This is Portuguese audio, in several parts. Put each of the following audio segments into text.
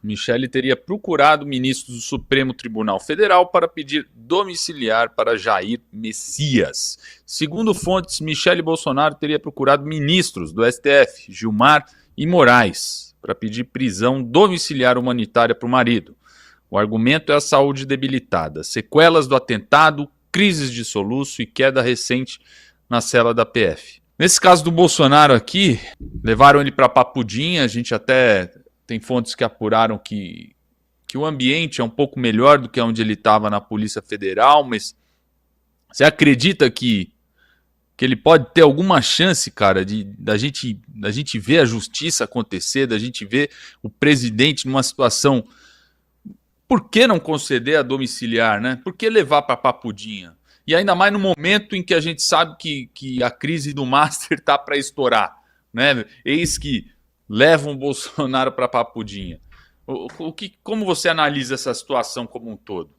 Michele teria procurado ministros do Supremo Tribunal Federal para pedir domiciliar para Jair Messias. Segundo fontes, Michele Bolsonaro teria procurado ministros do STF, Gilmar e Moraes, para pedir prisão domiciliar humanitária para o marido. O argumento é a saúde debilitada, sequelas do atentado, crises de soluço e queda recente na cela da PF. Nesse caso do Bolsonaro aqui, levaram ele para Papudinha, a gente até tem fontes que apuraram que o ambiente é um pouco melhor do que onde ele estava na Polícia Federal, mas você acredita que ele pode ter alguma chance, cara, da gente ver a justiça acontecer, da gente ver o presidente numa situação... Por que não conceder a domiciliar, né? Por que levar para Papudinha? E ainda mais no momento em que a gente sabe que a crise do Master está para estourar, né? Eis que levam o Bolsonaro para Papudinha. Como você analisa essa situação como um todo?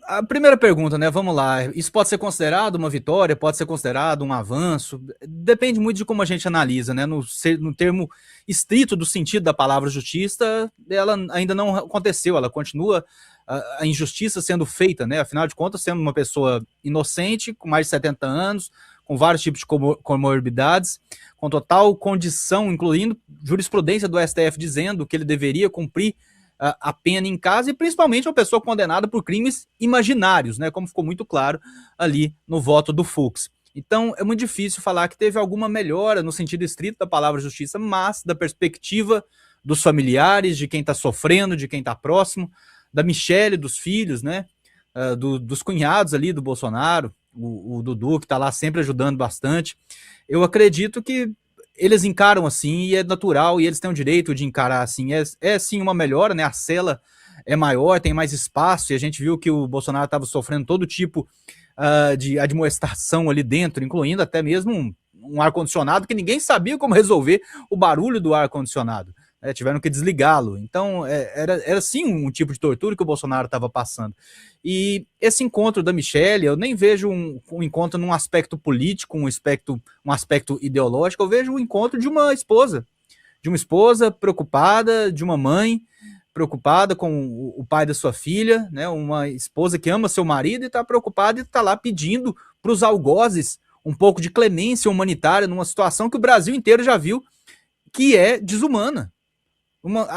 A primeira pergunta, né? Vamos lá. Isso pode ser considerado uma vitória, pode ser considerado um avanço. Depende muito de como a gente analisa, né? No termo estrito do sentido da palavra justiça, ela ainda não aconteceu, ela continua a injustiça sendo feita, né? Afinal de contas, sendo uma pessoa inocente, com mais de 70 anos, com vários tipos de comorbidades, com total condição, incluindo jurisprudência do STF dizendo que ele deveria cumprir a pena em casa, e principalmente uma pessoa condenada por crimes imaginários, né, como ficou muito claro ali no voto do Fux. Então é muito difícil falar que teve alguma melhora no sentido estrito da palavra justiça, mas da perspectiva dos familiares, de quem está sofrendo, de quem está próximo, da Michele, dos filhos, né, dos cunhados ali do Bolsonaro, o Dudu, que está lá sempre ajudando bastante, eu acredito que eles encaram assim, e é natural, e eles têm o direito de encarar assim. É sim uma melhora, né? A cela é maior, tem mais espaço, e a gente viu que o Bolsonaro estava sofrendo todo tipo de admoestação ali dentro, incluindo até mesmo um ar-condicionado que ninguém sabia como resolver o barulho do ar-condicionado. Tiveram que desligá-lo. Então, era sim um tipo de tortura que o Bolsonaro estava passando. E esse encontro da Michelle, eu nem vejo um encontro num aspecto político, um aspecto ideológico, eu vejo um encontro de uma esposa preocupada, de uma mãe preocupada com o pai da sua filha, né? Uma esposa que ama seu marido e está preocupada e está lá pedindo para os algozes um pouco de clemência humanitária numa situação que o Brasil inteiro já viu que é desumana. Uma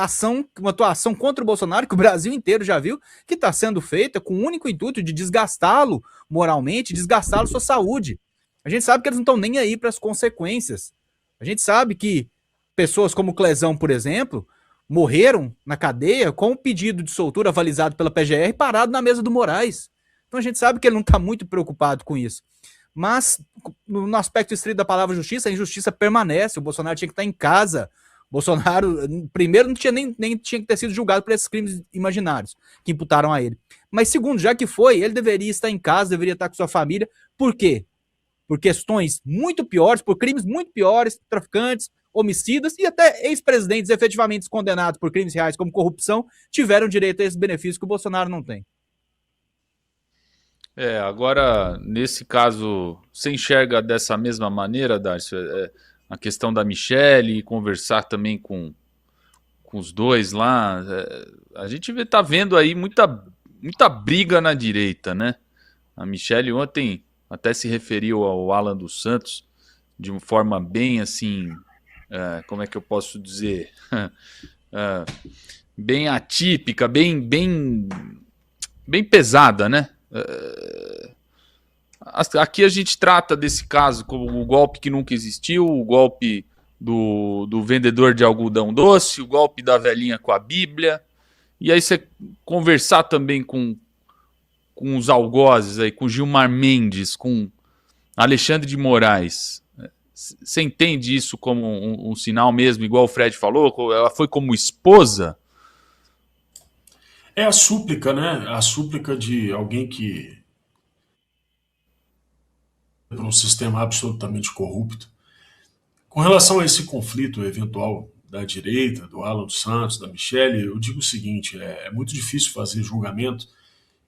atuação contra o Bolsonaro que o Brasil inteiro já viu que está sendo feita com o único intuito de desgastá-lo moralmente, desgastá-lo sua saúde. A gente sabe que eles não estão nem aí para as consequências. A gente sabe que pessoas como o Clezão, por exemplo, morreram na cadeia com o pedido de soltura avalizado pela PGR parado na mesa do Moraes. Então a gente sabe que ele não está muito preocupado com isso. Mas, no aspecto estrito da palavra justiça, a injustiça permanece. O Bolsonaro tinha que estar em casa. Bolsonaro, primeiro, não tinha nem tinha que ter sido julgado por esses crimes imaginários que imputaram a ele. Mas, segundo, já que foi, ele deveria estar em casa, deveria estar com sua família. Por quê? Por questões muito piores, por crimes muito piores, traficantes, homicidas e até ex-presidentes efetivamente condenados por crimes reais como corrupção tiveram direito a esses benefícios que o Bolsonaro não tem. Agora, nesse caso, você enxerga dessa mesma maneira, Darcy? A questão da Michelle, conversar também com os dois lá. A gente tá vendo aí muita briga na direita, né? A Michelle ontem até se referiu ao Alan dos Santos de uma forma bem assim, como é que eu posso dizer? Bem atípica, bem pesada, né? Aqui a gente trata desse caso como o golpe que nunca existiu, o golpe do vendedor de algodão doce, o golpe da velhinha com a Bíblia. E aí você conversar também com os algozes aí, com Gilmar Mendes, com Alexandre de Moraes. Você entende isso como um sinal mesmo, igual o Fred falou? Ela foi como esposa? É a súplica, né? A súplica de alguém que por um sistema absolutamente corrupto. Com relação a esse conflito eventual da direita, do Alan dos Santos, da Michelle, eu digo o seguinte: é muito difícil fazer julgamento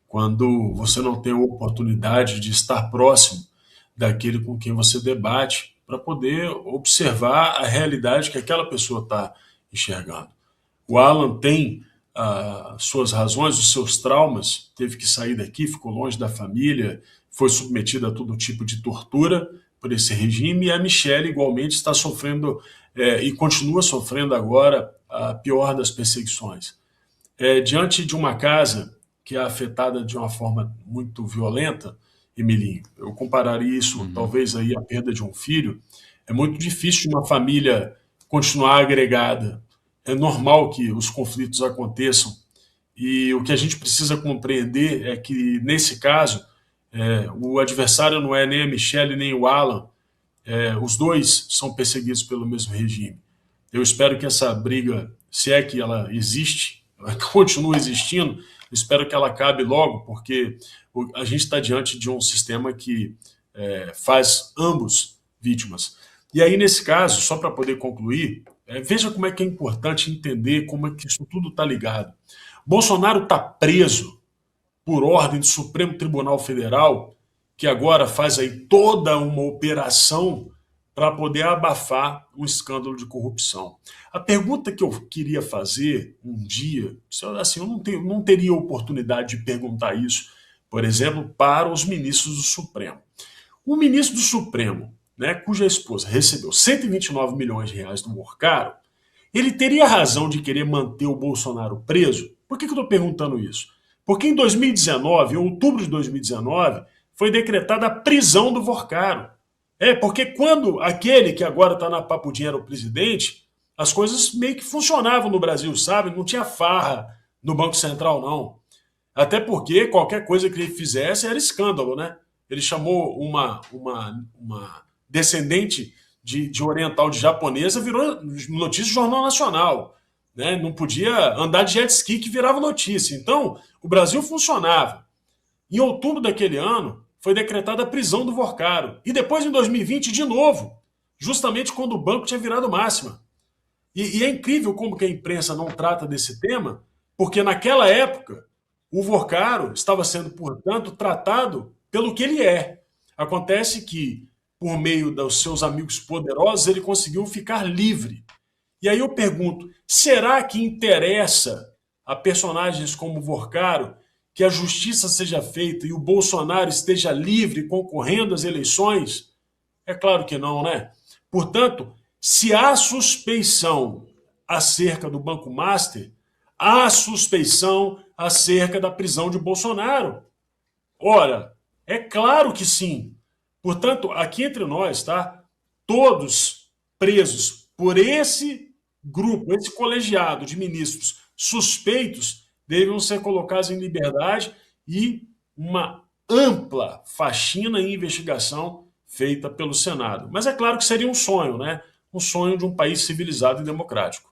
quando você não tem a oportunidade de estar próximo daquele com quem você debate para poder observar a realidade que aquela pessoa está enxergando. O Alan tem suas razões, os seus traumas, teve que sair daqui, ficou longe da família, foi submetida a todo tipo de tortura por esse regime, e a Michelle igualmente está sofrendo e continua sofrendo agora a pior das perseguições. Diante de uma casa que é afetada de uma forma muito violenta, Emilinho, eu compararia isso talvez aí à perda de um filho. É muito difícil uma família continuar agregada. É normal que os conflitos aconteçam, e o que a gente precisa compreender é que, nesse caso, o adversário não é nem a Michelle nem o Alan, os dois são perseguidos pelo mesmo regime. Eu espero que essa briga, se é que ela existe, ela continua existindo, eu espero que ela acabe logo, porque a gente está diante de um sistema que faz ambos vítimas. E aí, nesse caso, só para poder concluir, veja como é que é importante entender como é que isso tudo está ligado. Bolsonaro está preso por ordem do Supremo Tribunal Federal, que agora faz aí toda uma operação para poder abafar o escândalo de corrupção. A pergunta que eu queria fazer um dia, assim, eu não teria oportunidade de perguntar isso, por exemplo, para os ministros do Supremo. O ministro do Supremo, né, cuja esposa recebeu 129 milhões de reais do Morcaro, ele teria razão de querer manter o Bolsonaro preso? Por que eu estou perguntando isso? Porque em 2019, em outubro de 2019, foi decretada a prisão do Morcaro. Porque quando aquele que agora está na papudinha era o presidente, as coisas meio que funcionavam no Brasil, sabe? Não tinha farra no Banco Central, não. Até porque qualquer coisa que ele fizesse era escândalo, né? Ele chamou uma descendente de oriental de japonesa, virou notícia do Jornal Nacional. Né? Não podia andar de jet ski, que virava notícia. Então, o Brasil funcionava. Em outubro daquele ano, foi decretada a prisão do Morcaro. E depois, em 2020, de novo, justamente quando o banco tinha virado máxima. E é incrível como que a imprensa não trata desse tema, porque naquela época, o Morcaro estava sendo, portanto, tratado pelo que ele é. Acontece que, por meio dos seus amigos poderosos, ele conseguiu ficar livre. E aí eu pergunto, será que interessa a personagens como o Morcaro que a justiça seja feita e o Bolsonaro esteja livre concorrendo às eleições? É claro que não, né? Portanto, se há suspeição acerca do Banco Master, há suspeição acerca da prisão de Bolsonaro. Ora, é claro que sim. Portanto, aqui entre nós, tá? Todos presos por esse grupo, esse colegiado de ministros suspeitos, devem ser colocados em liberdade e uma ampla faxina e investigação feita pelo Senado. Mas é claro que seria um sonho, né? Um sonho de um país civilizado e democrático.